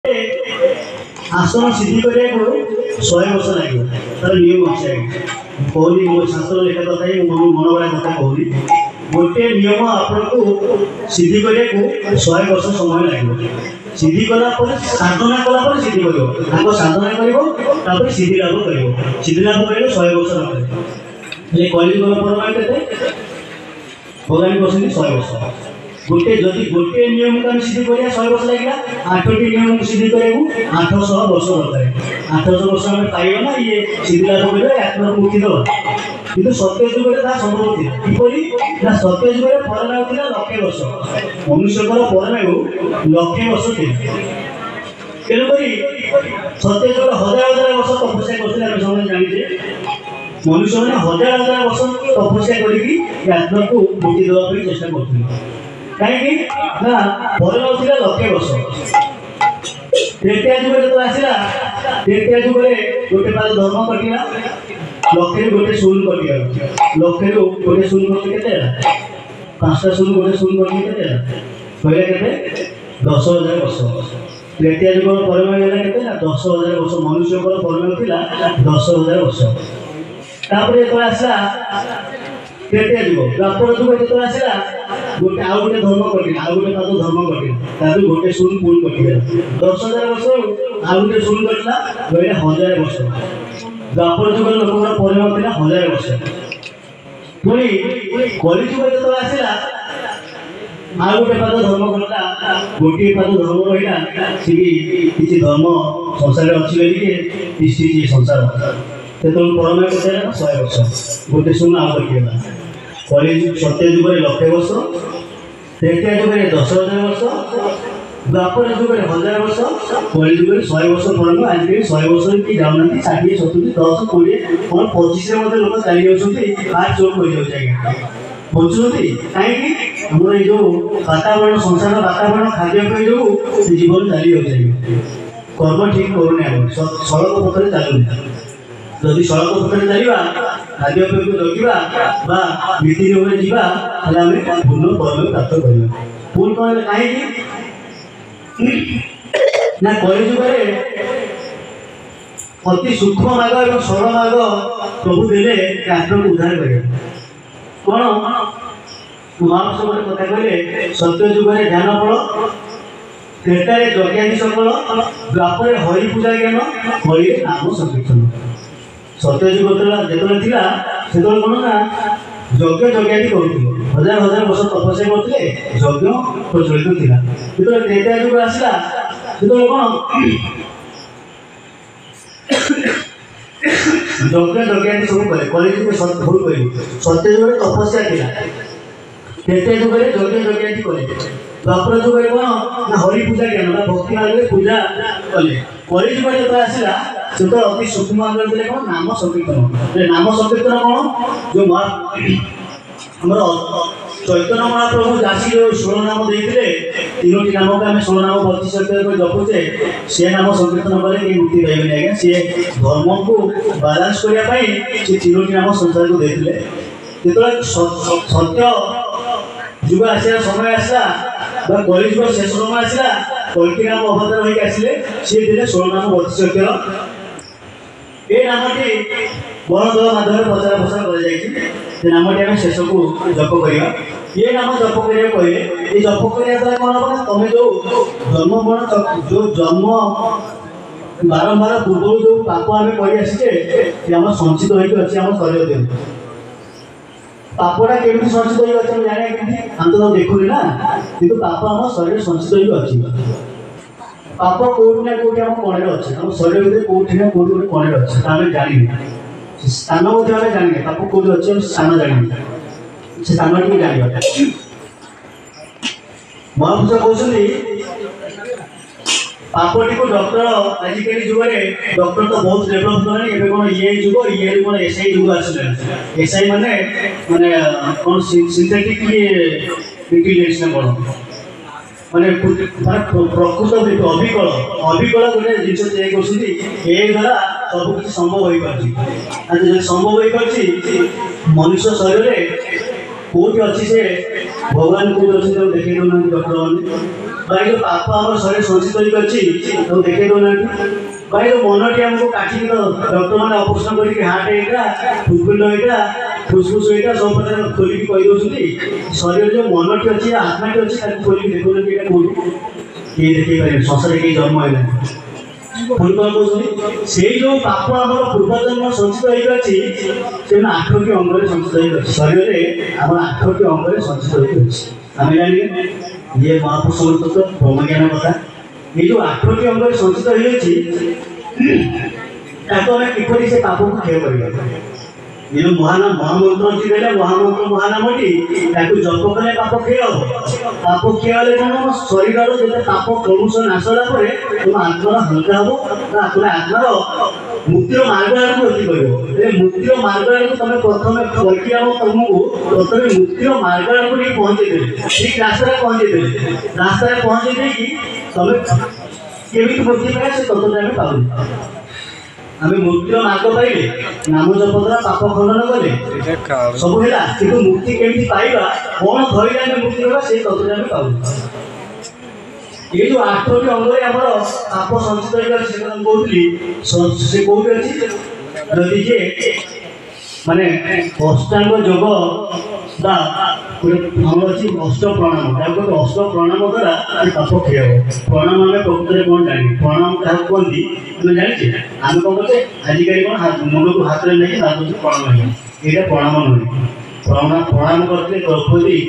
आसन सिद्धि करने को 100 वर्ष लगे तार नियम अच्छे कहनी मो शास्त्र लेखा कथा मन बड़ा कथा कहनी गोटे नियम आपको सिद्धि करने को 100 वर्ष समय लगे सिद्धि कलापर साधना कलापर सिद्धि कर साधना कर सिद्धि लाभ कर सिद्धि लाभ कर 100 वर्ष लगे कलिजुग परमाणु के भगवान कहते 100 वर्ष गोटे जदि गोटे नियम को सिद्धि करा 100 वर्ष लगे 8टी नियम को सिद्धि करा 800 वर्ष दरकार 800 वर्ष आम पाइबा ना ये सिद्धि लाभ कर आत्मा मुक्ति दवा कि सत्य जुगे संभव थी किपरि ना सत्य जुगे परमायु थी 1,00,000 वर्ष मनुष्यकर परमायु 1,00,000 वर्ष थी तेणुक सत्य जुगे 1,000 वर्ष तपस्या करते समझ जाने मनुष्य मैंने 1,000 वर्ष तपस्या करके आत्मा को मुक्ति देवाई चेष्टा करते कहीं ना परमायु थी 1,00,000 वर्ष तेटिया जुगे जो आसला तेटिया जुगे गोटे पाद धर्म कटिला 1,00,000 गोटे शून्य कटिगला 1,00,000 गोटे शून्य कटि के 5टा शून्य गोटे शून्य कटि के कहले के 10,000 वर्ष तेटिया जुग परमायु के 10,000 वर्ष मनुष्य परमायु थी 10,000 वर्ष तापर जो आसला तेटिया जुग द्वापर जुग जो आसला गोटे आउ गोटे धर्म कटिला आउ गोटे पाद धर्म कटिला गोटे शून्य पुणी कटिगला 10,000 वर्ष आउ गोटे शून्य कटिला कहले 1,000 वर्ष द्वापर जुग लोक परमायु थी 1,000 वर्ष पुणी कलिजुग जो आसला आ गोटे पाद धर्म कटा गोटे पाद धर्म रहा किसी धर्म संसार अच्छी बोलिए संसार से परमायु के 100 वर्ष गोटे शून्य आउ कटिगला कलिजुग सत्य जुगे 1,00,000 वर्ष तेटिया जुगे 10,000 वर्ष द्वापर जुगे 1,000 वर्ष कलिजुगे 100 वर्ष परमायु आज 100 वर्ष कि जाऊना 60 70 10 20 और 25 लोक चली जाती आज चोट हो जाए बचुँच कहीं आम जो वातावरण संसार वातावरण खाद्यपेय जो जीवन चली जाए कर्म ठीक करूना सड़क पथर चलुना जदि सड़क पथर चलवा खाद्यपेय को जगिवा नीति नियम जावा पूर्ण परमायु प्राप्त करवा पूर्ण कौन कहीं ना कलिजुगे अति सूक्ष्म मार्ग और सरल मार्ग प्रभु देले आत्मा को उद्धार करे कौन महापुरुष गोटे कथा कहले सत्य जुगे ध्यान फल त्रेतारे यज्ञादि सकल द्वापर हरि पूजा ज्ञान कलि नाम संकीर्तन सत्य जुग जो से कौन ना यज्ञ यज्ञादि करूँ 1,000 वर्ष तपस्या करते यज्ञ प्रचलित था जो त्रेता जुग आसला से कौन यज्ञ यज्ञादि सब कले कलिजुगे भूल कह सत्य जुगे तपस्या थी त्रेता जुगे यज्ञ यज्ञादि कले द्वापर जुगे कौन ना हरि पूजा ज्ञान भक्ति मार्ग पूजा कले कलिजुगे जो आसला से तो अति सूक्ष्म मार्ग कौन नाम संकीर्तन नाम संकीर्तन कौन जो आमर चैतन्य महाप्रभु दासी जो 16 नाम देते 3टी नाम को आम 16 नाम 32 जपुचे से नाम संकीर्तन कले कहीं मुक्ति पाइबे आज्ञा सी धर्म को बालांस करने से 3टी नाम संसार को देते जो सत्य जुग आसा समय आसला कलिजुग शेष समय आसला कल्कि नाम अवतार होकर आसिले सी देते 16 नाम 32 ये नामटी बणदल माध्यम प्रचार प्रसार कर नामटी आम शेष को जप करवा ये नाम जप करा कहले ये जप करने कौन हम तुम जो जन्म बण जो जन्म बारंबार पूर्व जो पाप आम कर आम संचित होती आम शरीर देह पापटा केमी संचित होती जाने कि हम तो देखुनी ना कि पाप आम शरीर संचित होती पाप कौटी ना कौटी आम कणे अच्छे आम शरीर भीतर कौटी ना कौटी गोटे कणे अच्छे आम जानी स्थान आम जाने पाप कौटी अच्छे स्थान जानी से स्थान टी जाना महापुरुष कहते पापटी को डॉक्टर आजिकल जुगे डॉक्टर तो बहुत डेभलप करें कौन ये जुग ये कौन एसआई जुग आसले एसआई माने माने कौन सिंथेटिक इंटेलिजेंस ना कौन माने प्रकृत अविकल अविकल गोटे जिन तैयारी द्वारा सब किसी संभव हो पार्टी जो संभव हो पार्टी मनुष्य शरीर कौटी अच्छी से भगवान कौटी अच्छे देखे दौना डॉक्टर मैंने भाई जो पाप आम शरीर संचित हो देखे दौना भाई जो मनटी आमको काटिक डॉक्टर मैंने ऑपरेशन करके हार्ट यहाँ फुटफुल यहाँ फुसफुस यहाँ सब प्रकार खोलिक कहीदे शरीर जो मनटी अच्छी आत्माटी अच्छी खोलिक देखुना यहाँ कौन किए देखे पारे संसार कहीं जन्म है पुणी कौन कहते से जो पाप आम पूर्वजन्म संचित हो 8टी अंग संचित हो शरीर में आम 8टी अंग संचित हो आम जाने ये महापुरुष तत्व ब्रह्मज्ञान कथा ये जो 8टी अंग संचित होमें किपर से पाप को क्षय कर ये महानाम महामंत्र अच्छी कहले महामंत्र महानामटी जप कले पाप क्षय हम पाप क्षय हेल्ले कौन शरीर जो पाप क्रमश नाश होगा तुम आत्मार हल्का हम तुम आत्मार मुक्तिर मार्ग आड़ गति कर मुक्तिर मार्ग आड़ तुम प्रथम प्रक्रिया तुमको प्रथम मुक्तिर मार्ग आड़ को पहुँचे ठीक रास्ता पहुँचे रास्ता पहुँचे देकी तुम केमी मुक्ति पाए से तत्व आम पाऊँ आम मुक्तिर मार्ग पाइले नाम जप द्वारा पाप खंडन कले सब है कि मुक्ति केमी पाइबा कौन धरले आम मुक्ति होगा से तत्व आम पाऊँ ये जो 8टी अंग पाप संचित कहली से कौटी अच्छी जदि जे माने अष्टांग योग बा फल अच्छी अष्ट प्रणाम अष्ट प्रणाम द्वारा पाप क्षय हो प्रणाम आम प्रकृत कौन जाने प्रणाम क्या कहती तुम जाने आम कौन करते आजिकल कौन मुंड को हाथ में नहीं प्रणाम यहाँ प्रणाम नुहे प्रणाम करते द्रौपदी